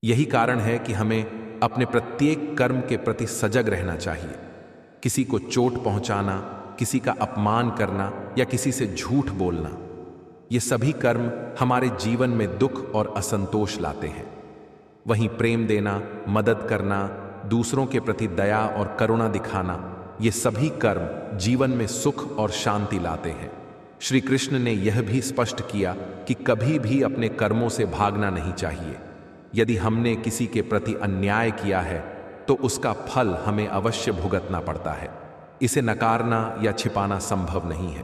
यही कारण है कि हमें अपने प्रत्येक कर्म के प्रति सजग रहना चाहिए। किसी को चोट पहुंचाना, किसी का अपमान करना या किसी से झूठ बोलना, ये सभी कर्म हमारे जीवन में दुख और असंतोष लाते हैं। वहीं प्रेम देना, मदद करना, दूसरों के प्रति दया और करुणा दिखाना, ये सभी कर्म जीवन में सुख और शांति लाते हैं। श्री कृष्ण ने यह भी स्पष्ट किया कि कभी भी अपने कर्मों से भागना नहीं चाहिए। यदि हमने किसी के प्रति अन्याय किया है तो उसका फल हमें अवश्य भुगतना पड़ता है। इसे नकारना या छिपाना संभव नहीं है।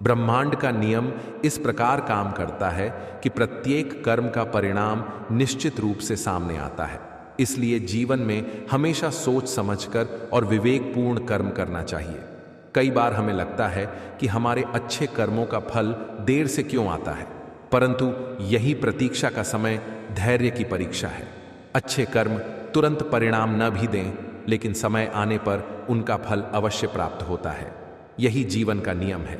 ब्रह्मांड का नियम इस प्रकार काम करता है कि प्रत्येक कर्म का परिणाम निश्चित रूप से सामने आता है। इसलिए जीवन में हमेशा सोच समझकर और विवेकपूर्ण कर्म करना चाहिए। कई बार हमें लगता है कि हमारे अच्छे कर्मों का फल देर से क्यों आता है, परंतु यही प्रतीक्षा का समय धैर्य की परीक्षा है। अच्छे कर्म तुरंत परिणाम न भी दें, लेकिन समय आने पर उनका फल अवश्य प्राप्त होता है। यही जीवन का नियम है।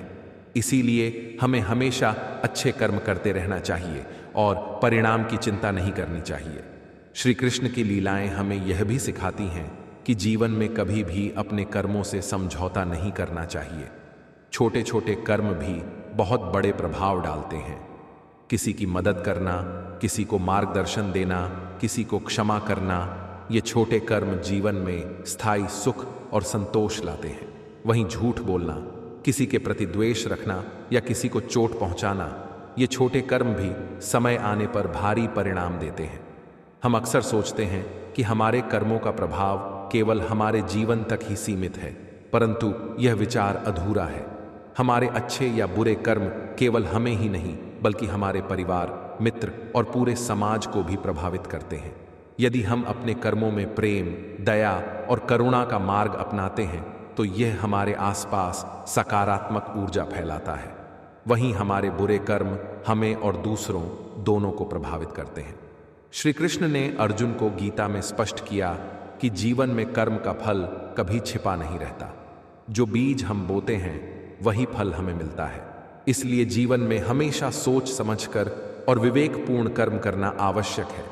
इसीलिए हमें हमेशा अच्छे कर्म करते रहना चाहिए और परिणाम की चिंता नहीं करनी चाहिए। श्री कृष्ण की लीलाएं हमें यह भी सिखाती हैं कि जीवन में कभी भी अपने कर्मों से समझौता नहीं करना चाहिए। छोटे छोटे कर्म भी बहुत बड़े प्रभाव डालते हैं। किसी की मदद करना, किसी को मार्गदर्शन देना, किसी को क्षमा करना, ये छोटे कर्म जीवन में स्थायी सुख और संतोष लाते हैं। वहीं झूठ बोलना, किसी के प्रति द्वेष रखना या किसी को चोट पहुंचाना, ये छोटे कर्म भी समय आने पर भारी परिणाम देते हैं। हम अक्सर सोचते हैं कि हमारे कर्मों का प्रभाव केवल हमारे जीवन तक ही सीमित है, परंतु यह विचार अधूरा है। हमारे अच्छे या बुरे कर्म केवल हमें ही नहीं बल्कि हमारे परिवार, मित्र और पूरे समाज को भी प्रभावित करते हैं। यदि हम अपने कर्मों में प्रेम, दया और करुणा का मार्ग अपनाते हैं तो यह हमारे आसपास सकारात्मक ऊर्जा फैलाता है। वहीं हमारे बुरे कर्म हमें और दूसरों दोनों को प्रभावित करते हैं। श्री कृष्ण ने अर्जुन को गीता में स्पष्ट किया कि जीवन में कर्म का फल कभी छिपा नहीं रहता। जो बीज हम बोते हैं वही फल हमें मिलता है। इसलिए जीवन में हमेशा सोच समझकर और विवेकपूर्ण कर्म करना आवश्यक है।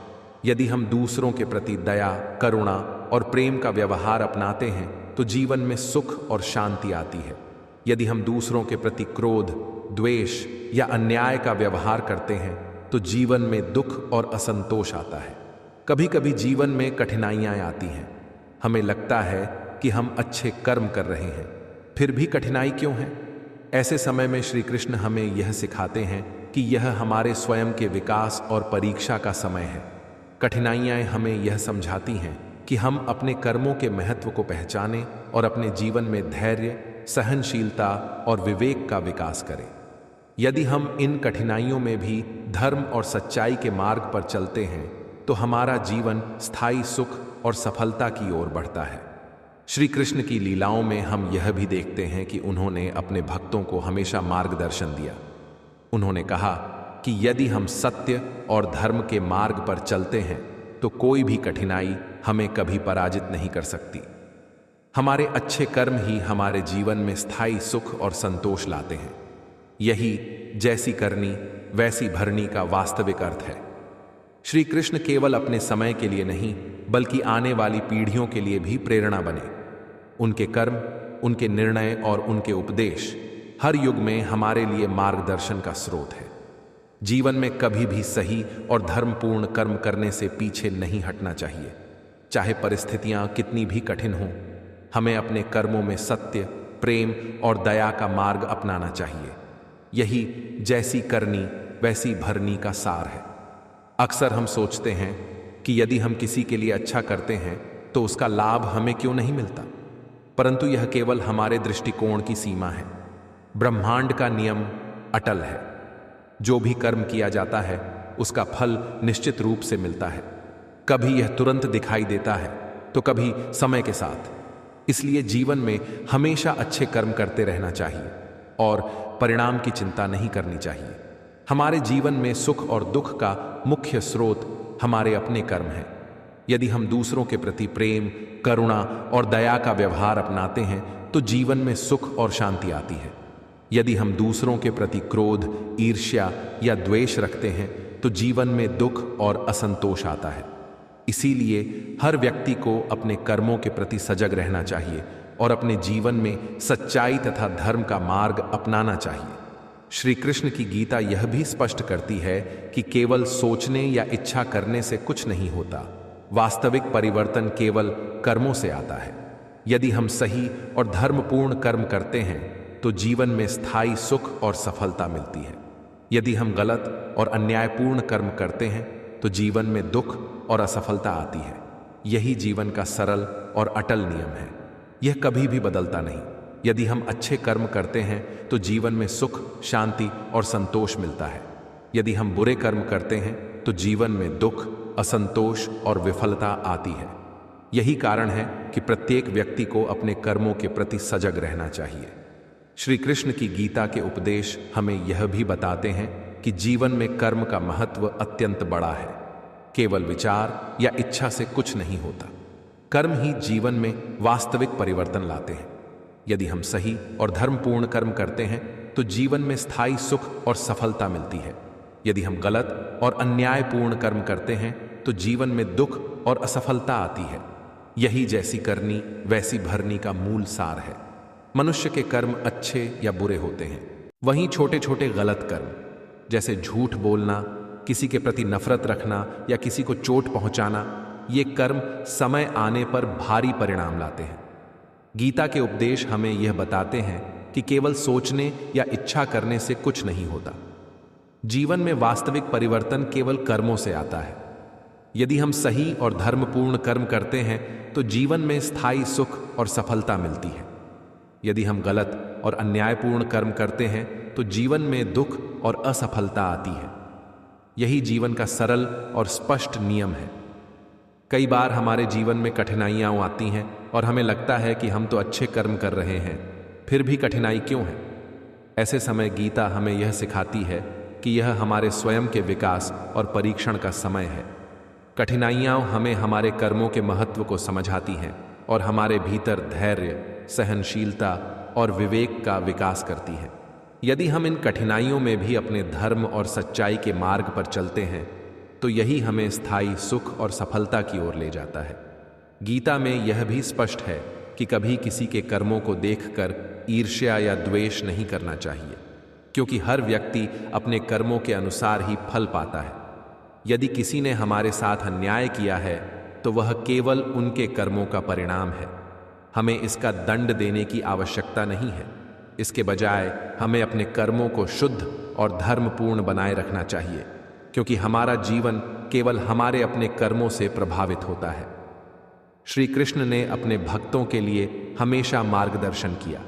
यदि हम दूसरों के प्रति दया, करुणा और प्रेम का व्यवहार अपनाते हैं तो जीवन में सुख और शांति आती है। यदि हम दूसरों के प्रति क्रोध, द्वेष या अन्याय का व्यवहार करते हैं तो जीवन में दुख और असंतोष आता है। कभी कभी जीवन में कठिनाइयां आती हैं। हमें लगता है कि हम अच्छे कर्म कर रहे हैं, फिर भी कठिनाई क्यों है? ऐसे समय में श्री कृष्ण हमें यह सिखाते हैं कि यह हमारे स्वयं के विकास और परीक्षा का समय है। कठिनाइयां हमें यह समझाती हैं कि हम अपने कर्मों के महत्व को पहचानें और अपने जीवन में धैर्य, सहनशीलता और विवेक का विकास करें। यदि हम इन कठिनाइयों में भी धर्म और सच्चाई के मार्ग पर चलते हैं तो हमारा जीवन स्थायी सुख और सफलता की ओर बढ़ता है। श्री कृष्ण की लीलाओं में हम यह भी देखते हैं कि उन्होंने अपने भक्तों को हमेशा मार्गदर्शन दिया। उन्होंने कहा कि यदि हम सत्य और धर्म के मार्ग पर चलते हैं तो कोई भी कठिनाई हमें कभी पराजित नहीं कर सकती। हमारे अच्छे कर्म ही हमारे जीवन में स्थायी सुख और संतोष लाते हैं। यही जैसी करनी वैसी भरनी का वास्तविक अर्थ है। श्री कृष्ण केवल अपने समय के लिए नहीं बल्कि आने वाली पीढ़ियों के लिए भी प्रेरणा बने। उनके कर्म, उनके निर्णय और उनके उपदेश हर युग में हमारे लिए मार्गदर्शन का स्रोत है। जीवन में कभी भी सही और धर्मपूर्ण कर्म करने से पीछे नहीं हटना चाहिए। चाहे परिस्थितियां कितनी भी कठिन हों, हमें अपने कर्मों में सत्य, प्रेम और दया का मार्ग अपनाना चाहिए। यही जैसी करनी वैसी भरनी का सार है। अक्सर हम सोचते हैं कि यदि हम किसी के लिए अच्छा करते हैं तो उसका लाभ हमें क्यों नहीं मिलता, परंतु यह केवल हमारे दृष्टिकोण की सीमा है। ब्रह्मांड का नियम अटल है। जो भी कर्म किया जाता है उसका फल निश्चित रूप से मिलता है। कभी यह तुरंत दिखाई देता है तो कभी समय के साथ। इसलिए जीवन में हमेशा अच्छे कर्म करते रहना चाहिए और परिणाम की चिंता नहीं करनी चाहिए। हमारे जीवन में सुख और दुख का मुख्य स्रोत हमारे अपने कर्म हैं। यदि हम दूसरों के प्रति प्रेम, करुणा और दया का व्यवहार अपनाते हैं तो जीवन में सुख और शांति आती है। यदि हम दूसरों के प्रति क्रोध, ईर्ष्या या द्वेष रखते हैं तो जीवन में दुख और असंतोष आता है। इसीलिए हर व्यक्ति को अपने कर्मों के प्रति सजग रहना चाहिए और अपने जीवन में सच्चाई तथा धर्म का मार्ग अपनाना चाहिए। श्री कृष्ण की गीता यह भी स्पष्ट करती है कि केवल सोचने या इच्छा करने से कुछ नहीं होता। वास्तविक परिवर्तन केवल कर्मों से आता है। यदि हम सही और धर्मपूर्ण कर्म करते हैं तो जीवन में स्थायी सुख और सफलता मिलती है। यदि हम गलत और अन्यायपूर्ण कर्म करते हैं तो जीवन में दुख और असफलता आती है। यही जीवन का सरल और अटल नियम है। यह कभी भी बदलता नहीं। यदि हम अच्छे कर्म करते हैं तो जीवन में सुख, शांति और संतोष मिलता है। यदि हम बुरे कर्म करते हैं तो जीवन में दुख, असंतोष और विफलता आती है। यही कारण है कि प्रत्येक व्यक्ति को अपने कर्मों के प्रति सजग रहना चाहिए। श्री कृष्ण की गीता के उपदेश हमें यह भी बताते हैं कि जीवन में कर्म का महत्व अत्यंत बड़ा है। केवल विचार या इच्छा से कुछ नहीं होता। कर्म ही जीवन में वास्तविक परिवर्तन लाते हैं। यदि हम सही और धर्मपूर्ण कर्म करते हैं तो जीवन में स्थायी सुख और सफलता मिलती है। यदि हम गलत और अन्यायपूर्ण कर्म करते हैं तो जीवन में दुख और असफलता आती है। यही जैसी करनी वैसी भरनी का मूल सार है। मनुष्य के कर्म अच्छे या बुरे होते हैं। वहीं छोटे छोटे गलत कर्म जैसे झूठ बोलना, किसी के प्रति नफरत रखना या किसी को चोट पहुंचाना, ये कर्म समय आने पर भारी परिणाम लाते हैं। गीता के उपदेश हमें यह बताते हैं कि केवल सोचने या इच्छा करने से कुछ नहीं होता। जीवन में वास्तविक परिवर्तन केवल कर्मों से आता है। यदि हम सही और धर्मपूर्ण कर्म करते हैं तो जीवन में स्थायी सुख और सफलता मिलती है। यदि हम गलत और अन्यायपूर्ण कर्म करते हैं तो जीवन में दुख और असफलता आती है। यही जीवन का सरल और स्पष्ट नियम है। कई बार हमारे जीवन में कठिनाइयां आती हैं और हमें लगता है कि हम तो अच्छे कर्म कर रहे हैं, फिर भी कठिनाई क्यों है? ऐसे समय गीता हमें यह सिखाती है कि यह हमारे स्वयं के विकास और परीक्षण का समय है। कठिनाइयां हमें हमारे कर्मों के महत्व को समझाती हैं और हमारे भीतर धैर्य, सहनशीलता और विवेक का विकास करती हैं। यदि हम इन कठिनाइयों में भी अपने धर्म और सच्चाई के मार्ग पर चलते हैं तो यही हमें स्थायी सुख और सफलता की ओर ले जाता है। गीता में यह भी स्पष्ट है कि कभी किसी के कर्मों को देखकर ईर्ष्या या द्वेष नहीं करना चाहिए, क्योंकि हर व्यक्ति अपने कर्मों के अनुसार ही फल पाता है। यदि किसी ने हमारे साथ अन्याय किया है तो वह केवल उनके कर्मों का परिणाम है। हमें इसका दंड देने की आवश्यकता नहीं है। इसके बजाय हमें अपने कर्मों को शुद्ध और धर्मपूर्ण बनाए रखना चाहिए, क्योंकि हमारा जीवन केवल हमारे अपने कर्मों से प्रभावित होता है। श्री कृष्ण ने अपने भक्तों के लिए हमेशा मार्गदर्शन किया।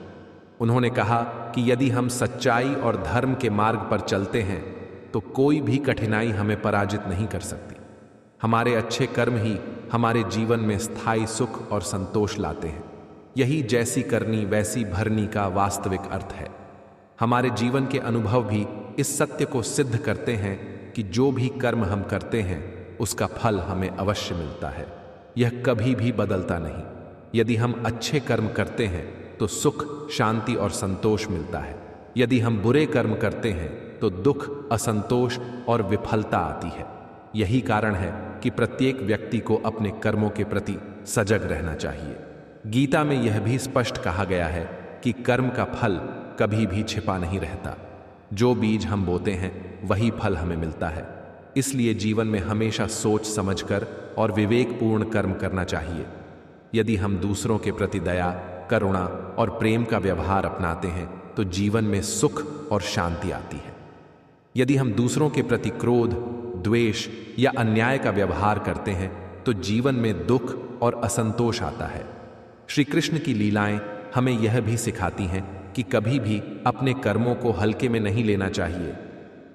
उन्होंने कहा कि यदि हम सच्चाई और धर्म के मार्ग पर चलते हैं तो कोई भी कठिनाई हमें पराजित नहीं कर सकती। हमारे अच्छे कर्म ही हमारे जीवन में स्थायी सुख और संतोष लाते हैं। यही जैसी करनी वैसी भरनी का वास्तविक अर्थ है। हमारे जीवन के अनुभव भी इस सत्य को सिद्ध करते हैं कि जो भी कर्म हम करते हैं उसका फल हमें अवश्य मिलता है। यह कभी भी बदलता नहीं। यदि हम अच्छे कर्म करते हैं तो सुख, शांति और संतोष मिलता है। यदि हम बुरे कर्म करते हैं तो दुख, असंतोष और विफलता आती है। यही कारण है कि प्रत्येक व्यक्ति को अपने कर्मों के प्रति सजग रहना चाहिए। गीता में यह भी स्पष्ट कहा गया है कि कर्म का फल कभी भी छिपा नहीं रहता। जो बीज हम बोते हैं वही फल हमें मिलता है। इसलिए जीवन में हमेशा सोच समझकर और विवेकपूर्ण कर्म करना चाहिए। यदि हम दूसरों के प्रति दया, करुणा और प्रेम का व्यवहार अपनाते हैं तो जीवन में सुख और शांति आती है। यदि हम दूसरों के प्रति क्रोध, द्वेष या अन्याय का व्यवहार करते हैं तो जीवन में दुख और असंतोष आता है। श्री कृष्ण की लीलाएं हमें यह भी सिखाती हैं कि कभी भी अपने कर्मों को हल्के में नहीं लेना चाहिए।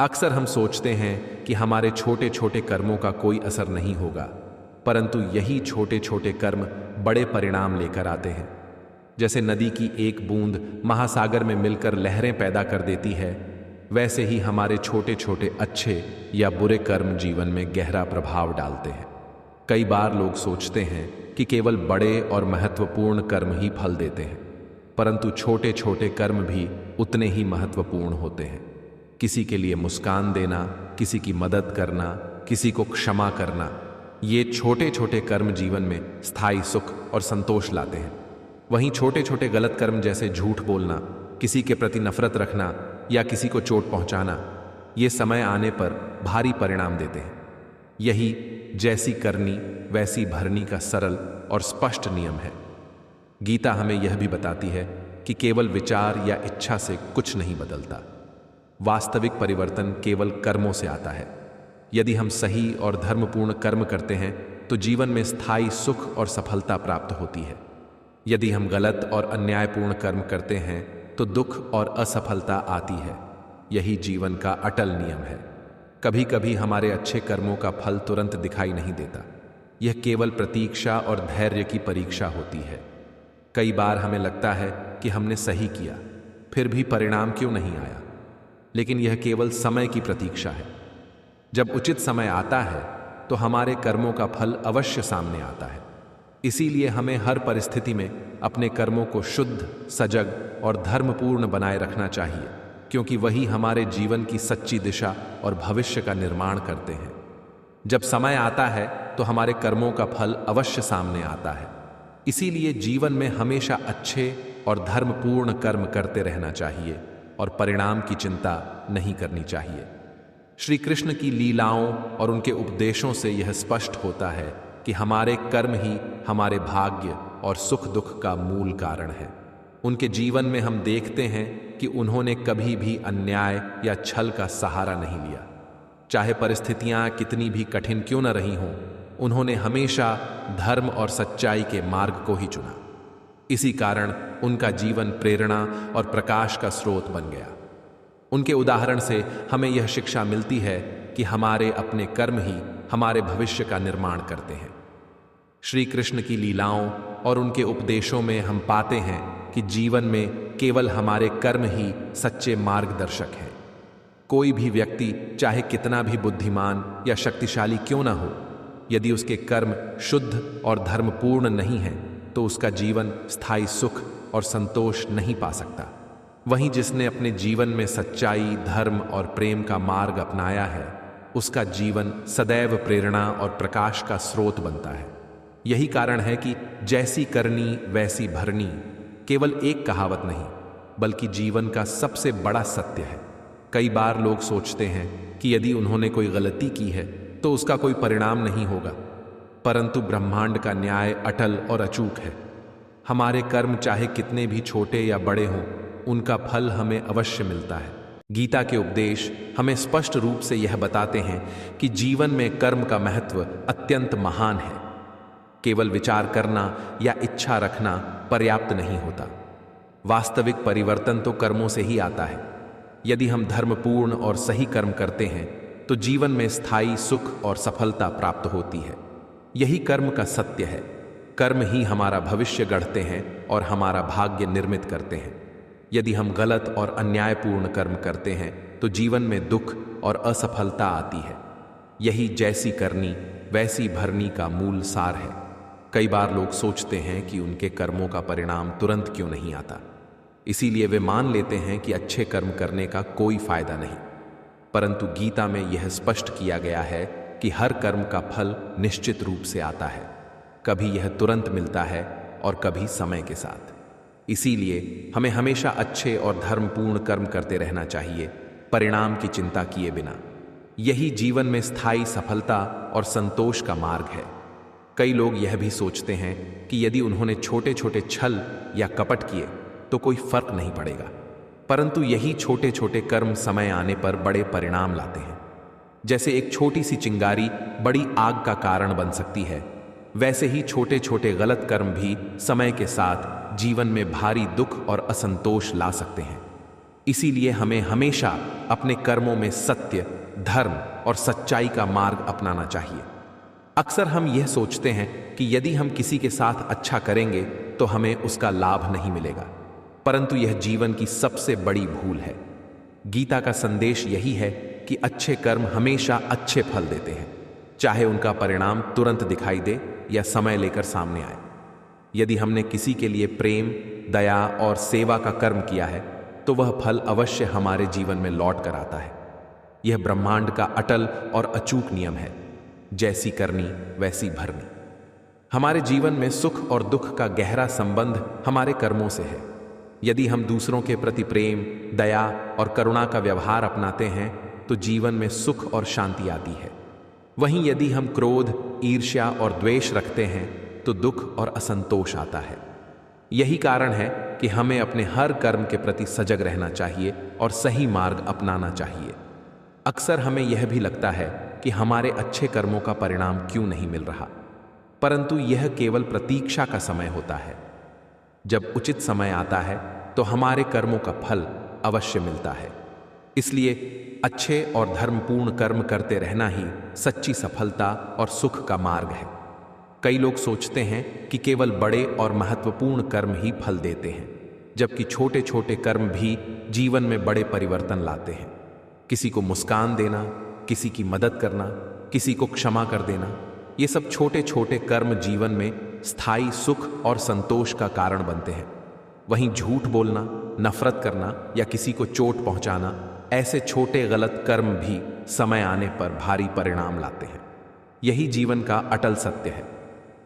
अक्सर हम सोचते हैं कि हमारे छोटे छोटे कर्मों का कोई असर नहीं होगा, परंतु यही छोटे छोटे कर्म बड़े परिणाम लेकर आते हैं। जैसे नदी की एक बूंद महासागर में मिलकर लहरें पैदा कर देती है, वैसे ही हमारे छोटे छोटे अच्छे या बुरे कर्म जीवन में गहरा प्रभाव डालते हैं। कई बार लोग सोचते हैं कि केवल बड़े और महत्वपूर्ण कर्म ही फल देते हैं, परंतु छोटे छोटे कर्म भी उतने ही महत्वपूर्ण होते हैं। किसी के लिए मुस्कान देना, किसी की मदद करना, किसी को क्षमा करना, ये छोटे छोटे कर्म जीवन में स्थायी सुख और संतोष लाते हैं। वहीं छोटे छोटे गलत कर्म जैसे झूठ बोलना, किसी के प्रति नफरत रखना या किसी को चोट पहुंचाना, ये समय आने पर भारी परिणाम देते हैं। यही जैसी करनी वैसी भरनी का सरल और स्पष्ट नियम है। गीता हमें यह भी बताती है कि केवल विचार या इच्छा से कुछ नहीं बदलता। वास्तविक परिवर्तन केवल कर्मों से आता है। यदि हम सही और धर्मपूर्ण कर्म करते हैं तो जीवन में स्थायी सुख और सफलता प्राप्त होती है। यदि हम गलत और अन्यायपूर्ण कर्म करते हैं तो दुख और असफलता आती है। यही जीवन का अटल नियम है। कभी कभी हमारे अच्छे कर्मों का फल तुरंत दिखाई नहीं देता। यह केवल प्रतीक्षा और धैर्य की परीक्षा होती है। कई बार हमें लगता है कि हमने सही किया, फिर भी परिणाम क्यों नहीं आया, लेकिन यह केवल समय की प्रतीक्षा है। जब उचित समय आता है तो हमारे कर्मों का फल अवश्य सामने आता है। इसीलिए हमें हर परिस्थिति में अपने कर्मों को शुद्ध, सजग और धर्मपूर्ण बनाए रखना चाहिए, क्योंकि वही हमारे जीवन की सच्ची दिशा और भविष्य का निर्माण करते हैं। जब समय आता है तो हमारे कर्मों का फल अवश्य सामने आता है। इसीलिए जीवन में हमेशा अच्छे और धर्मपूर्ण कर्म करते रहना चाहिए और परिणाम की चिंता नहीं करनी चाहिए। श्री कृष्ण की लीलाओं और उनके उपदेशों से यह स्पष्ट होता है कि हमारे कर्म ही हमारे भाग्य और सुख दुख का मूल कारण है। उनके जीवन में हम देखते हैं कि उन्होंने कभी भी अन्याय या छल का सहारा नहीं लिया। चाहे परिस्थितियां कितनी भी कठिन क्यों न रही हों, उन्होंने हमेशा धर्म और सच्चाई के मार्ग को ही चुना। इसी कारण उनका जीवन प्रेरणा और प्रकाश का स्रोत बन गया। उनके उदाहरण से हमें यह शिक्षा मिलती है कि हमारे अपने कर्म ही हमारे भविष्य का निर्माण करते हैं। श्री कृष्ण की लीलाओं और उनके उपदेशों में हम पाते हैं कि जीवन में केवल हमारे कर्म ही सच्चे मार्गदर्शक हैं। कोई भी व्यक्ति चाहे कितना भी बुद्धिमान या शक्तिशाली क्यों ना हो, यदि उसके कर्म शुद्ध और धर्मपूर्ण नहीं हैं तो उसका जीवन स्थायी सुख और संतोष नहीं पा सकता। वहीं जिसने अपने जीवन में सच्चाई, धर्म और प्रेम का मार्ग अपनाया है, उसका जीवन सदैव प्रेरणा और प्रकाश का स्रोत बनता है। यही कारण है कि जैसी करनी वैसी भरनी केवल एक कहावत नहीं, बल्कि जीवन का सबसे बड़ा सत्य है। कई बार लोग सोचते हैं कि यदि उन्होंने कोई गलती की है तो उसका कोई परिणाम नहीं होगा, परंतु ब्रह्मांड का न्याय अटल और अचूक है। हमारे कर्म चाहे कितने भी छोटे या बड़े हों, उनका फल हमें अवश्य मिलता है। गीता के उपदेश हमें स्पष्ट रूप से यह बताते हैं कि जीवन में कर्म का महत्व अत्यंत महान है। केवल विचार करना या इच्छा रखना पर्याप्त नहीं होता। वास्तविक परिवर्तन तो कर्मों से ही आता है। यदि हम धर्मपूर्ण और सही कर्म करते हैं तो जीवन में स्थायी सुख और सफलता प्राप्त होती है। यही कर्म का सत्य है। कर्म ही हमारा भविष्य गढ़ते हैं और हमारा भाग्य निर्मित करते हैं। यदि हम गलत और अन्यायपूर्ण कर्म करते हैं तो जीवन में दुख और असफलता आती है। यही जैसी करनी वैसी भरनी का मूल सार है। कई बार लोग सोचते हैं कि उनके कर्मों का परिणाम तुरंत क्यों नहीं आता, इसीलिए वे मान लेते हैं कि अच्छे कर्म करने का कोई फायदा नहीं। परंतु गीता में यह स्पष्ट किया गया है कि हर कर्म का फल निश्चित रूप से आता है। कभी यह तुरंत मिलता है और कभी समय के साथ। इसीलिए हमें हमेशा अच्छे और धर्मपूर्ण कर्म करते रहना चाहिए, परिणाम की चिंता किए बिना। यही जीवन में स्थायी सफलता और संतोष का मार्ग है। कई लोग यह भी सोचते हैं कि यदि उन्होंने छोटे छोटे छल या कपट किए तो कोई फर्क नहीं पड़ेगा, परंतु यही छोटे छोटे कर्म समय आने पर बड़े परिणाम लाते हैं। जैसे एक छोटी सी चिंगारी बड़ी आग का कारण बन सकती है, वैसे ही छोटे छोटे गलत कर्म भी समय के साथ जीवन में भारी दुख और असंतोष ला सकते हैं। इसीलिए हमें हमेशा अपने कर्मों में सत्य, धर्म और सच्चाई का मार्ग अपनाना चाहिए। अक्सर हम यह सोचते हैं कि यदि हम किसी के साथ अच्छा करेंगे तो हमें उसका लाभ नहीं मिलेगा, परंतु यह जीवन की सबसे बड़ी भूल है। गीता का संदेश यही है कि अच्छे कर्म हमेशा अच्छे फल देते हैं, चाहे उनका परिणाम तुरंत दिखाई दे या समय लेकर सामने आए। यदि हमने किसी के लिए प्रेम, दया और सेवा का कर्म किया है तो वह फल अवश्य हमारे जीवन में लौट कर आता है। यह ब्रह्मांड का अटल और अचूक नियम है। जैसी करनी वैसी भरनी। हमारे जीवन में सुख और दुख का गहरा संबंध हमारे कर्मों से है। यदि हम दूसरों के प्रति प्रेम, दया और करुणा का व्यवहार अपनाते हैं तो जीवन में सुख और शांति आती है। वहीं यदि हम क्रोध, ईर्ष्या और द्वेष रखते हैं तो दुख और असंतोष आता है। यही कारण है कि हमें अपने हर कर्म के प्रति सजग रहना चाहिए और सही मार्ग अपनाना चाहिए। अक्सर हमें यह भी लगता है कि हमारे अच्छे कर्मों का परिणाम क्यों नहीं मिल रहा, परंतु यह केवल प्रतीक्षा का समय होता है। जब उचित समय आता है तो हमारे कर्मों का फल अवश्य मिलता है। इसलिए अच्छे और धर्मपूर्ण कर्म करते रहना ही सच्ची सफलता और सुख का मार्ग है। कई लोग सोचते हैं कि केवल बड़े और महत्वपूर्ण कर्म ही फल देते हैं, जबकि छोटे छोटे कर्म भी जीवन में बड़े परिवर्तन लाते हैं। किसी को मुस्कान देना, किसी की मदद करना, किसी को क्षमा कर देना, ये सब छोटे छोटे कर्म जीवन में स्थायी सुख और संतोष का कारण बनते हैं। वहीं झूठ बोलना, नफरत करना या किसी को चोट पहुंचाना, ऐसे छोटे गलत कर्म भी समय आने पर भारी परिणाम लाते हैं। यही जीवन का अटल सत्य है।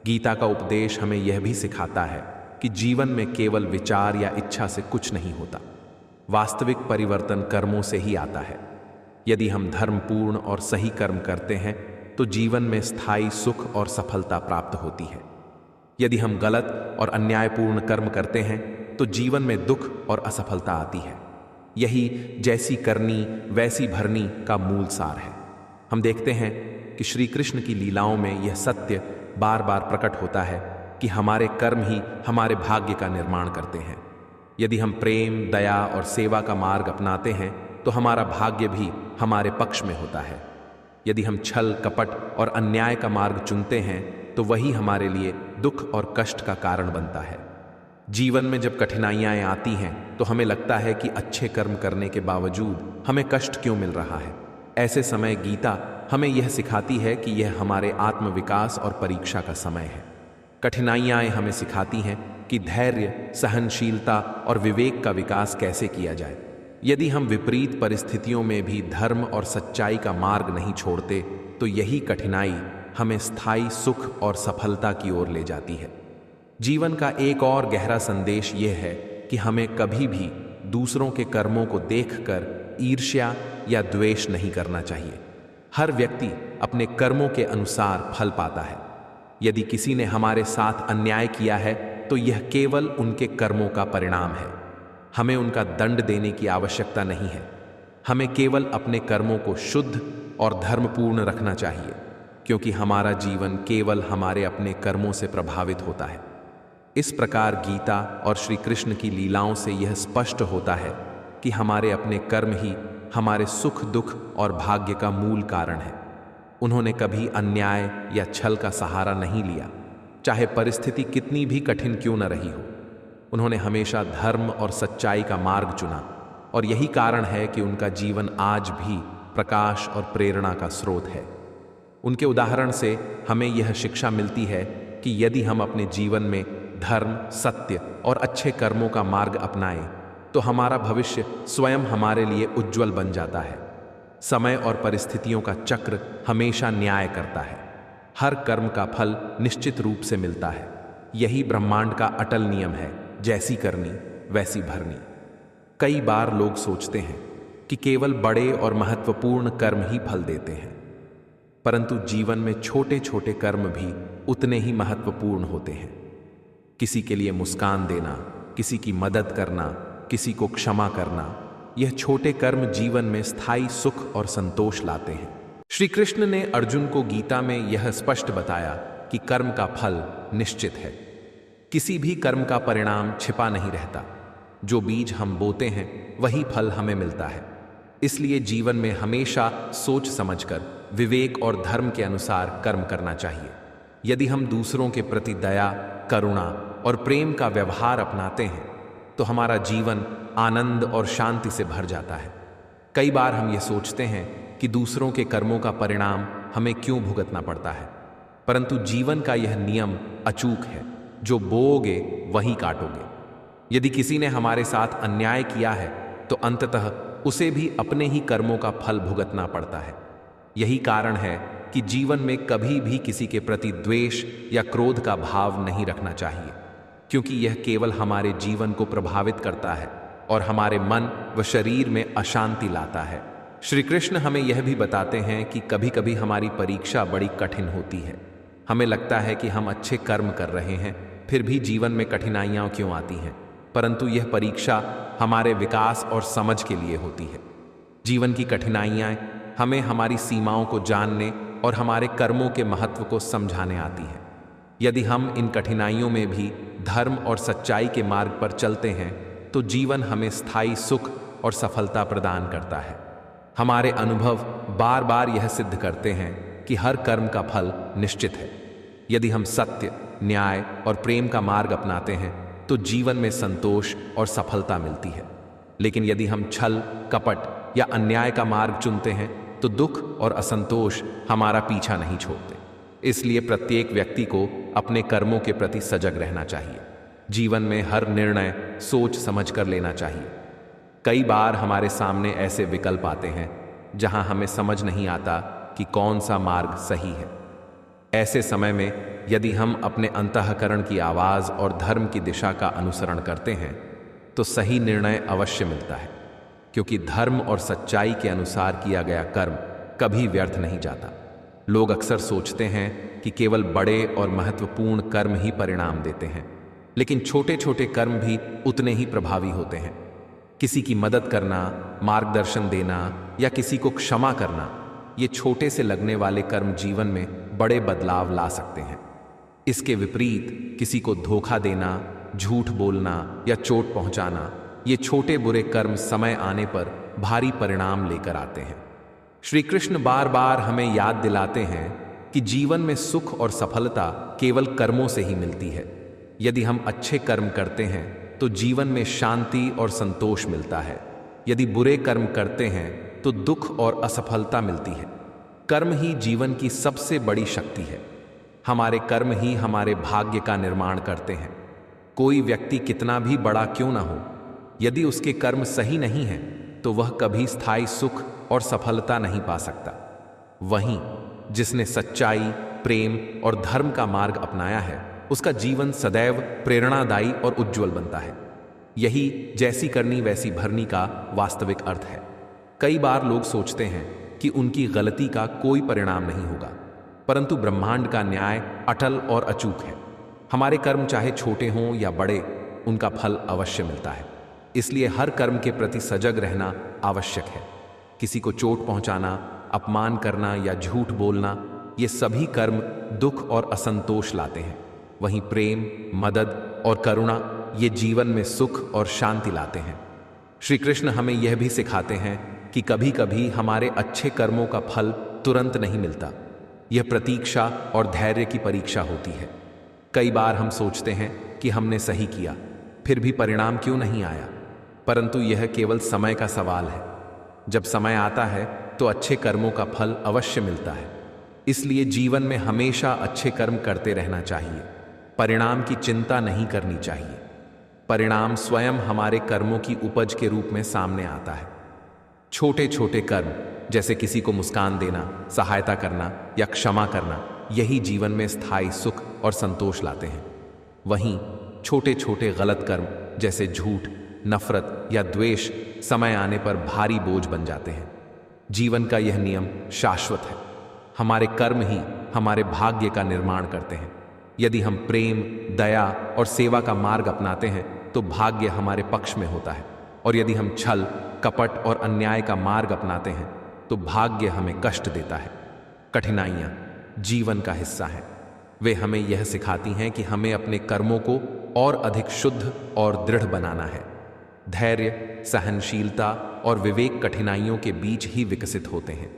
गीता का उपदेश हमें यह भी सिखाता है कि जीवन में केवल विचार या इच्छा से कुछ नहीं होता। वास्तविक परिवर्तन कर्मों से ही आता है। यदि हम धर्मपूर्ण और सही कर्म करते हैं तो जीवन में स्थायी सुख और सफलता प्राप्त होती है। यदि हम गलत और अन्यायपूर्ण कर्म करते हैं तो जीवन में दुख और असफलता आती है। यही जैसी करनी वैसी भरनी का मूल सार है। हम देखते हैं कि श्री कृष्ण की लीलाओं में यह सत्य बार बार प्रकट होता है कि हमारे कर्म ही हमारे भाग्य का निर्माण करते हैं। यदि हम प्रेम, दया और सेवा का मार्ग अपनाते हैं तो हमारा भाग्य भी हमारे पक्ष में होता है। यदि हम छल, कपट और अन्याय का मार्ग चुनते हैं तो वही हमारे लिए दुख और कष्ट का कारण बनता है। जीवन में जब कठिनाइयां आती हैं तो हमें लगता है कि अच्छे कर्म करने के बावजूद हमें कष्ट क्यों मिल रहा है। ऐसे समय गीता हमें यह सिखाती है कि यह हमारे आत्मविकास और परीक्षा का समय है। कठिनाइयां हमें सिखाती हैं कि धैर्य, सहनशीलता और विवेक का विकास कैसे किया जाए। यदि हम विपरीत परिस्थितियों में भी धर्म और सच्चाई का मार्ग नहीं छोड़ते तो यही कठिनाई हमें स्थायी सुख और सफलता की ओर ले जाती है। जीवन का एक और गहरा संदेश यह है कि हमें कभी भी दूसरों के कर्मों को देखकर ईर्ष्या या द्वेष नहीं करना चाहिए। हर व्यक्ति अपने कर्मों के अनुसार फल पाता है। यदि किसी ने हमारे साथ अन्याय किया है तो यह केवल उनके कर्मों का परिणाम है। हमें उनका दंड देने की आवश्यकता नहीं है। हमें केवल अपने कर्मों को शुद्ध और धर्मपूर्ण रखना चाहिए, क्योंकि हमारा जीवन केवल हमारे अपने कर्मों से प्रभावित होता है। इस प्रकार गीता और श्री कृष्ण की लीलाओं से यह स्पष्ट होता है कि हमारे अपने कर्म ही हमारे सुख, दुख और भाग्य का मूल कारण है। उन्होंने कभी अन्याय या छल का सहारा नहीं लिया, चाहे परिस्थिति कितनी भी कठिन क्यों न रही हो। उन्होंने हमेशा धर्म और सच्चाई का मार्ग चुना और यही कारण है कि उनका जीवन आज भी प्रकाश और प्रेरणा का स्रोत है। उनके उदाहरण से हमें यह शिक्षा मिलती है कि यदि हम अपने जीवन में धर्म, सत्य और अच्छे कर्मों का मार्ग अपनाएं तो हमारा भविष्य स्वयं हमारे लिए उज्जवल बन जाता है। समय और परिस्थितियों का चक्र हमेशा न्याय करता है। हर कर्म का फल निश्चित रूप से मिलता है। यही ब्रह्मांड का अटल नियम है, जैसी करनी वैसी भरनी। कई बार लोग सोचते हैं कि केवल बड़े और महत्वपूर्ण कर्म ही फल देते हैं, परंतु जीवन में छोटे छोटे कर्म भी उतने ही महत्वपूर्ण होते हैं। किसी के लिए मुस्कान देना, किसी की मदद करना, किसी को क्षमा करना, यह छोटे कर्म जीवन में स्थायी सुख और संतोष लाते हैं। श्री कृष्ण ने अर्जुन को गीता में यह स्पष्ट बताया कि कर्म का फल निश्चित है। किसी भी कर्म का परिणाम छिपा नहीं रहता। जो बीज हम बोते हैं वही फल हमें मिलता है। इसलिए जीवन में हमेशा सोच समझकर, विवेक और धर्म के अनुसार कर्म करना चाहिए। यदि हम दूसरों के प्रति दया, करुणा और प्रेम का व्यवहार अपनाते हैं तो हमारा जीवन आनंद और शांति से भर जाता है। कई बार हम ये सोचते हैं कि दूसरों के कर्मों का परिणाम हमें क्यों भुगतना पड़ता है, परंतु जीवन का यह नियम अचूक है, जो बोओगे वही काटोगे। यदि किसी ने हमारे साथ अन्याय किया है तो अंततः उसे भी अपने ही कर्मों का फल भुगतना पड़ता है। यही कारण है कि जीवन में कभी भी किसी के प्रति द्वेष या क्रोध का भाव नहीं रखना चाहिए, क्योंकि यह केवल हमारे जीवन को प्रभावित करता है और हमारे मन व शरीर में अशांति लाता है। श्री कृष्ण हमें यह भी बताते हैं कि कभी कभी हमारी परीक्षा बड़ी कठिन होती है। हमें लगता है कि हम अच्छे कर्म कर रहे हैं, फिर भी जीवन में कठिनाइयां क्यों आती हैं, परंतु यह परीक्षा हमारे विकास और समझ के लिए होती है। जीवन की कठिनाइयां हमें हमारी सीमाओं को जानने और हमारे कर्मों के महत्व को समझाने आती हैं। यदि हम इन कठिनाइयों में भी धर्म और सच्चाई के मार्ग पर चलते हैं तो जीवन हमें स्थायी सुख और सफलता प्रदान करता है। हमारे अनुभव बार बार यह सिद्ध करते हैं कि हर कर्म का फल निश्चित है। यदि हम सत्य, न्याय और प्रेम का मार्ग अपनाते हैं तो जीवन में संतोष और सफलता मिलती है। लेकिन यदि हम छल, कपट या अन्याय का मार्ग चुनते हैं तो दुख और असंतोष हमारा पीछा नहीं छोड़ते। इसलिए प्रत्येक व्यक्ति को अपने कर्मों के प्रति सजग रहना चाहिए। जीवन में हर निर्णय सोच समझ कर लेना चाहिए। कई बार हमारे सामने ऐसे विकल्प आते हैं जहां हमें समझ नहीं आता कि कौन सा मार्ग सही है। ऐसे समय में यदि हम अपने अंतःकरण की आवाज और धर्म की दिशा का अनुसरण करते हैं तो सही निर्णय अवश्य मिलता है, क्योंकि धर्म और सच्चाई के अनुसार किया गया कर्म कभी व्यर्थ नहीं जाता। लोग अक्सर सोचते हैं कि केवल बड़े और महत्वपूर्ण कर्म ही परिणाम देते हैं, लेकिन छोटे छोटे कर्म भी उतने ही प्रभावी होते हैं। किसी की मदद करना, मार्गदर्शन देना या किसी को क्षमा करना, ये छोटे से लगने वाले कर्म जीवन में बड़े बदलाव ला सकते हैं। इसके विपरीत किसी को धोखा देना, झूठ बोलना या चोट पहुंचाना, ये छोटे बुरे कर्म समय आने पर भारी परिणाम लेकर आते हैं। श्री कृष्ण बार बार हमें याद दिलाते हैं कि जीवन में सुख और सफलता केवल कर्मों से ही मिलती है। यदि हम अच्छे कर्म करते हैं तो जीवन में शांति और संतोष मिलता है। यदि बुरे कर्म करते हैं तो दुख और असफलता मिलती है। कर्म ही जीवन की सबसे बड़ी शक्ति है। हमारे कर्म ही हमारे भाग्य का निर्माण करते हैं। कोई व्यक्ति कितना भी बड़ा क्यों ना हो, यदि उसके कर्म सही नहीं हैं तो वह कभी स्थायी सुख और सफलता नहीं पा सकता। वहीं जिसने सच्चाई, प्रेम और धर्म का मार्ग अपनाया है उसका जीवन सदैव प्रेरणादायी और उज्जवल बनता है। यही जैसी करनी वैसी भरनी का वास्तविक अर्थ है। कई बार लोग सोचते हैं कि उनकी गलती का कोई परिणाम नहीं होगा, परंतु ब्रह्मांड का न्याय अटल और अचूक है। हमारे कर्म चाहे छोटे हों या बड़े, उनका फल अवश्य मिलता है। इसलिए हर कर्म के प्रति सजग रहना आवश्यक है। किसी को चोट पहुंचाना, अपमान करना या झूठ बोलना, ये सभी कर्म दुख और असंतोष लाते हैं। वहीं प्रेम, मदद और करुणा ये जीवन में सुख और शांति लाते हैं। श्री कृष्ण हमें यह भी सिखाते हैं कि कभी कभी हमारे अच्छे कर्मों का फल तुरंत नहीं मिलता। यह प्रतीक्षा और धैर्य की परीक्षा होती है। कई बार हम सोचते हैं कि हमने सही किया, फिर भी परिणाम क्यों नहीं आया, परंतु यह केवल समय का सवाल है। जब समय आता है तो अच्छे कर्मों का फल अवश्य मिलता है। इसलिए जीवन में हमेशा अच्छे कर्म करते रहना चाहिए। परिणाम की चिंता नहीं करनी चाहिए। परिणाम स्वयं हमारे कर्मों की उपज के रूप में सामने आता है। छोटे छोटे कर्म जैसे किसी को मुस्कान देना, सहायता करना या क्षमा करना, यही जीवन में स्थायी सुख और संतोष लाते हैं। वहीं छोटे छोटे गलत कर्म जैसे झूठ, नफरत या द्वेष समय आने पर भारी बोझ बन जाते हैं। जीवन का यह नियम शाश्वत है। हमारे कर्म ही हमारे भाग्य का निर्माण करते हैं। यदि हम प्रेम, दया और सेवा का मार्ग अपनाते हैं तो भाग्य हमारे पक्ष में होता है, और यदि हम छल, कपट और अन्याय का मार्ग अपनाते हैं तो भाग्य हमें कष्ट देता है। कठिनाइयाँ जीवन का हिस्सा हैं। वे हमें यह सिखाती हैं कि हमें अपने कर्मों को और अधिक शुद्ध और दृढ़ बनाना है। धैर्य, सहनशीलता और विवेक कठिनाइयों के बीच ही विकसित होते हैं।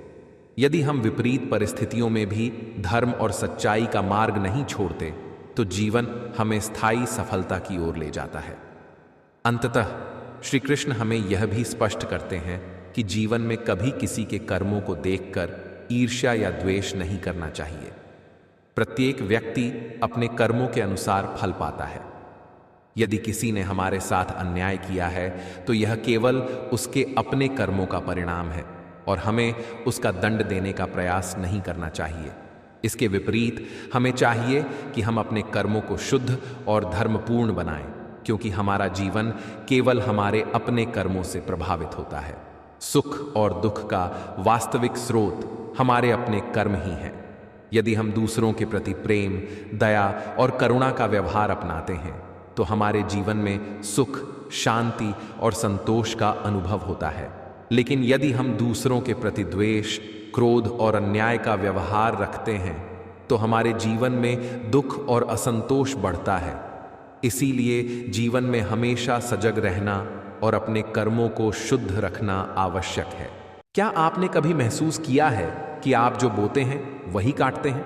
यदि हम विपरीत परिस्थितियों में भी धर्म और सच्चाई का मार्ग नहीं छोड़ते तो जीवन हमें स्थायी सफलता की ओर ले जाता है। अंततः श्री कृष्ण हमें यह भी स्पष्ट करते हैं कि जीवन में कभी किसी के कर्मों को देखकर ईर्ष्या या द्वेष नहीं करना चाहिए। प्रत्येक व्यक्ति अपने कर्मों के अनुसार फल पाता है। यदि किसी ने हमारे साथ अन्याय किया है तो यह केवल उसके अपने कर्मों का परिणाम है। और हमें उसका दंड देने का प्रयास नहीं करना चाहिए। इसके विपरीत हमें चाहिए कि हम अपने कर्मों को शुद्ध और धर्मपूर्ण बनाएं, क्योंकि हमारा जीवन केवल हमारे अपने कर्मों से प्रभावित होता है। सुख और दुख का वास्तविक स्रोत हमारे अपने कर्म ही हैं। यदि हम दूसरों के प्रति प्रेम, दया और करुणा का व्यवहार अपनाते हैं तो हमारे जीवन में सुख, शांति और संतोष का अनुभव होता है। लेकिन यदि हम दूसरों के प्रति द्वेष, क्रोध और अन्याय का व्यवहार रखते हैं तो हमारे जीवन में दुख और असंतोष बढ़ता है। इसीलिए जीवन में हमेशा सजग रहना और अपने कर्मों को शुद्ध रखना आवश्यक है। क्या आपने कभी महसूस किया है कि आप जो बोते हैं वही काटते हैं?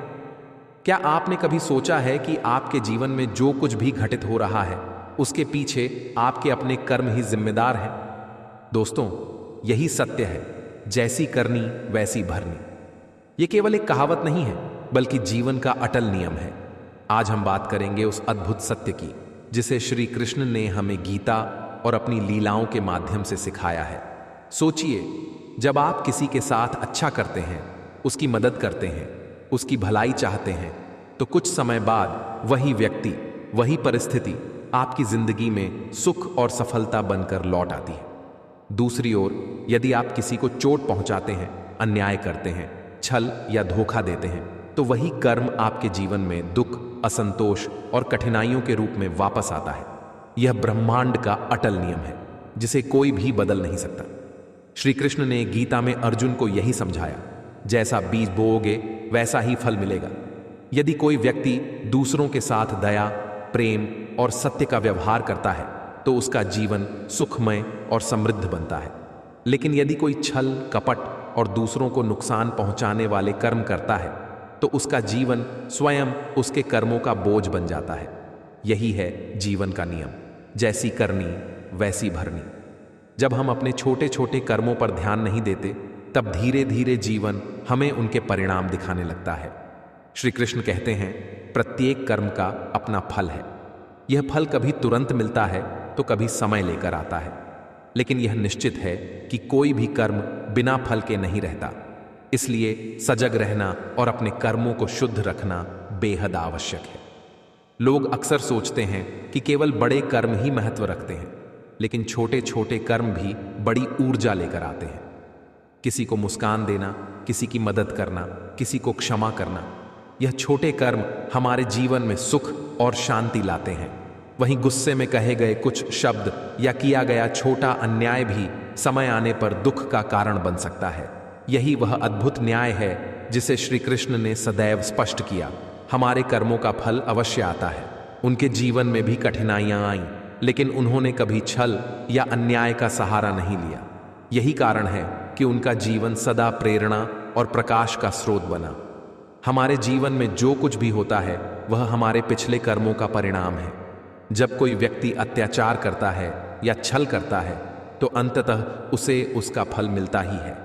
क्या आपने कभी सोचा है कि आपके जीवन में जो कुछ भी घटित हो रहा है उसके पीछे आपके अपने कर्म ही जिम्मेदार हैं? दोस्तों, यही सत्य है, जैसी करनी वैसी भरनी। यह केवल एक कहावत नहीं है, बल्कि जीवन का अटल नियम है। आज हम बात करेंगे उस अद्भुत सत्य की जिसे श्री कृष्ण ने हमें गीता और अपनी लीलाओं के माध्यम से सिखाया है। सोचिए, जब आप किसी के साथ अच्छा करते हैं, उसकी मदद करते हैं, उसकी भलाई चाहते हैं, तो कुछ समय बाद वही व्यक्ति, वही परिस्थिति आपकी जिंदगी में सुख और सफलता बनकर लौट आती है। दूसरी ओर, यदि आप किसी को चोट पहुंचाते हैं, अन्याय करते हैं, छल या धोखा देते हैं, तो वही कर्म आपके जीवन में दुख, असंतोष और कठिनाइयों के रूप में वापस आता है। यह ब्रह्मांड का अटल नियम है जिसे कोई भी बदल नहीं सकता। श्री कृष्ण ने गीता में अर्जुन को यही समझाया, जैसा बीज बोओगे वैसा ही फल मिलेगा। यदि कोई व्यक्ति दूसरों के साथ दया, प्रेम और सत्य का व्यवहार करता है तो उसका जीवन सुखमय और समृद्ध बनता है। लेकिन यदि कोई छल, कपट और दूसरों को नुकसान पहुंचाने वाले कर्म करता है तो उसका जीवन स्वयं उसके कर्मों का बोझ बन जाता है। यही है जीवन का नियम, जैसी करनी वैसी भरनी। जब हम अपने छोटे छोटे कर्मों पर ध्यान नहीं देते, तब धीरे धीरे जीवन हमें उनके परिणाम दिखाने लगता है। श्री कृष्ण कहते हैं, प्रत्येक कर्म का अपना फल है। यह फल कभी तुरंत मिलता है तो कभी समय लेकर आता है, लेकिन यह निश्चित है कि कोई भी कर्म बिना फल के नहीं रहता। इसलिए सजग रहना और अपने कर्मों को शुद्ध रखना बेहद आवश्यक है। लोग अक्सर सोचते हैं कि केवल बड़े कर्म ही महत्व रखते हैं, लेकिन छोटे छोटे कर्म भी बड़ी ऊर्जा लेकर आते हैं। किसी को मुस्कान देना, किसी की मदद करना, किसी को क्षमा करना, यह छोटे कर्म हमारे जीवन में सुख और शांति लाते हैं। वहीं गुस्से में कहे गए कुछ शब्द या किया गया छोटा अन्याय भी समय आने पर दुख का कारण बन सकता है। यही वह अद्भुत न्याय है जिसे श्री कृष्ण ने सदैव स्पष्ट किया। हमारे कर्मों का फल अवश्य आता है। उनके जीवन में भी कठिनाइयां आईं, लेकिन उन्होंने कभी छल या अन्याय का सहारा नहीं लिया। यही कारण है कि उनका जीवन सदा प्रेरणा और प्रकाश का स्रोत बना। हमारे जीवन में जो कुछ भी होता है वह हमारे पिछले कर्मों का परिणाम है। जब कोई व्यक्ति अत्याचार करता है या छल करता है तो अंततः उसे उसका फल मिलता ही है।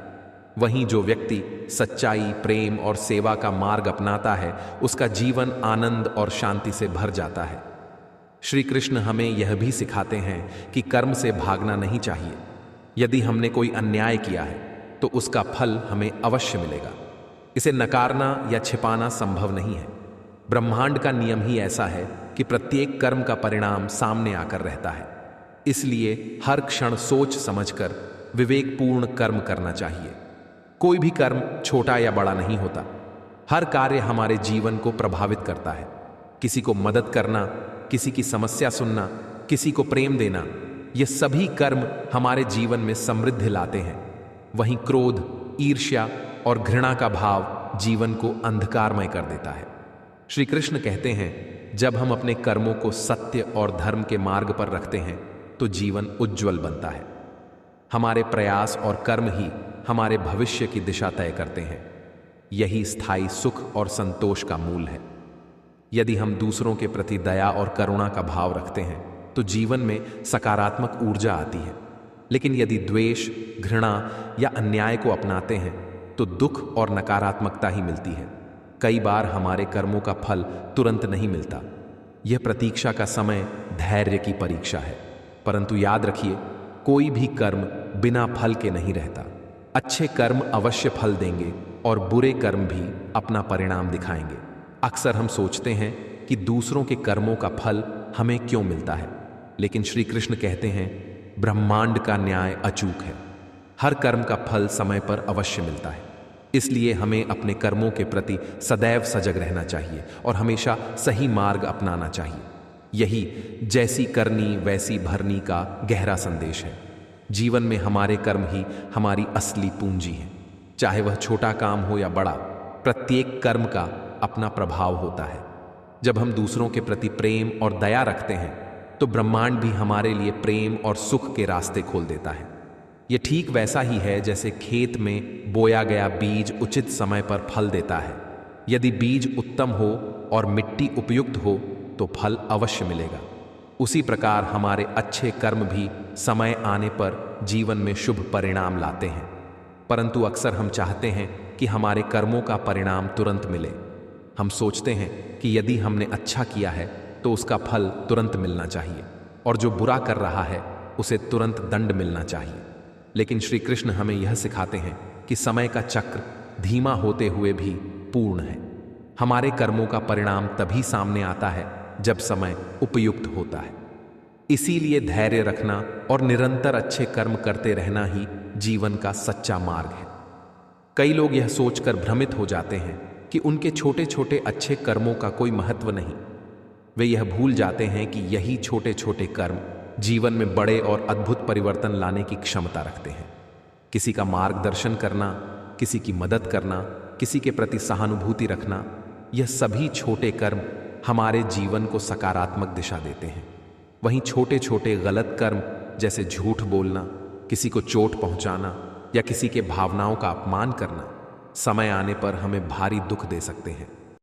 वहीं जो व्यक्ति सच्चाई, प्रेम और सेवा का मार्ग अपनाता है, उसका जीवन आनंद और शांति से भर जाता है। श्री कृष्ण हमें यह भी सिखाते हैं कि कर्म से भागना नहीं चाहिए। यदि हमने कोई अन्याय किया है तो उसका फल हमें अवश्य मिलेगा। इसे नकारना या छिपाना संभव नहीं है। ब्रह्मांड का नियम ही ऐसा है कि प्रत्येक कर्म का परिणाम सामने आकर रहता है। इसलिए हर क्षण सोच समझकर विवेकपूर्ण कर्म करना चाहिए। कोई भी कर्म छोटा या बड़ा नहीं होता। हर कार्य हमारे जीवन को प्रभावित करता है। किसी को मदद करना, किसी की समस्या सुनना, किसी को प्रेम देना, ये सभी कर्म हमारे जीवन में समृद्धि लाते हैं। वहीं क्रोध, ईर्ष्या और घृणा का भाव जीवन को अंधकारमय कर देता है। श्री कृष्ण कहते हैं, जब हम अपने कर्मों को सत्य और धर्म के मार्ग पर रखते हैं तो जीवन उज्जवल बनता है। हमारे प्रयास और कर्म ही हमारे भविष्य की दिशा तय करते हैं। यही स्थायी सुख और संतोष का मूल है। यदि हम दूसरों के प्रति दया और करुणा का भाव रखते हैं तो जीवन में सकारात्मक ऊर्जा आती है। लेकिन यदि द्वेष, घृणा या अन्याय को अपनाते हैं तो दुख और नकारात्मकता ही मिलती है। कई बार हमारे कर्मों का फल तुरंत नहीं मिलता। यह प्रतीक्षा का समय धैर्य की परीक्षा है। परंतु याद रखिए, कोई भी कर्म बिना फल के नहीं रहता। अच्छे कर्म अवश्य फल देंगे और बुरे कर्म भी अपना परिणाम दिखाएंगे। अक्सर हम सोचते हैं कि दूसरों के कर्मों का फल हमें क्यों मिलता है, लेकिन श्री कृष्ण कहते हैं ब्रह्मांड का न्याय अचूक है। हर कर्म का फल समय पर अवश्य मिलता है। इसलिए हमें अपने कर्मों के प्रति सदैव सजग रहना चाहिए और हमेशा सही मार्ग अपनाना चाहिए। यही जैसी करनी वैसी भरनी का गहरा संदेश है। जीवन में हमारे कर्म ही हमारी असली पूंजी है। चाहे वह छोटा काम हो या बड़ा, प्रत्येक कर्म का अपना प्रभाव होता है। जब हम दूसरों के प्रति प्रेम और दया रखते हैं तो ब्रह्मांड भी हमारे लिए प्रेम और सुख के रास्ते खोल देता है। यह ठीक वैसा ही है जैसे खेत में बोया गया बीज उचित समय पर फल देता है। यदि बीज उत्तम हो और मिट्टी उपयुक्त हो तो फल अवश्य मिलेगा। उसी प्रकार हमारे अच्छे कर्म भी समय आने पर जीवन में शुभ परिणाम लाते हैं। परंतु अक्सर हम चाहते हैं कि हमारे कर्मों का परिणाम तुरंत मिले। हम सोचते हैं कि यदि हमने अच्छा किया है तो उसका फल तुरंत मिलना चाहिए और जो बुरा कर रहा है उसे तुरंत दंड मिलना चाहिए। लेकिन श्री कृष्ण हमें यह सिखाते हैं कि समय का चक्र धीमा होते हुए भी पूर्ण है। हमारे कर्मों का परिणाम तभी सामने आता है जब समय उपयुक्त होता है। इसीलिए धैर्य रखना और निरंतर अच्छे कर्म करते रहना ही जीवन का सच्चा मार्ग है। कई लोग यह सोचकर भ्रमित हो जाते हैं कि उनके छोटे छोटे अच्छे कर्मों का कोई महत्व नहीं। वे यह भूल जाते हैं कि यही छोटे छोटे कर्म जीवन में बड़े और अद्भुत परिवर्तन लाने की क्षमता रखते हैं। किसी का मार्गदर्शन करना, किसी की मदद करना, किसी के प्रति सहानुभूति रखना, यह सभी छोटे कर्म हमारे जीवन को सकारात्मक दिशा देते हैं। वहीं छोटे छोटे गलत कर्म जैसे झूठ बोलना, किसी को चोट पहुंचाना या किसी के भावनाओं का अपमान करना समय आने पर हमें भारी दुख दे सकते हैं।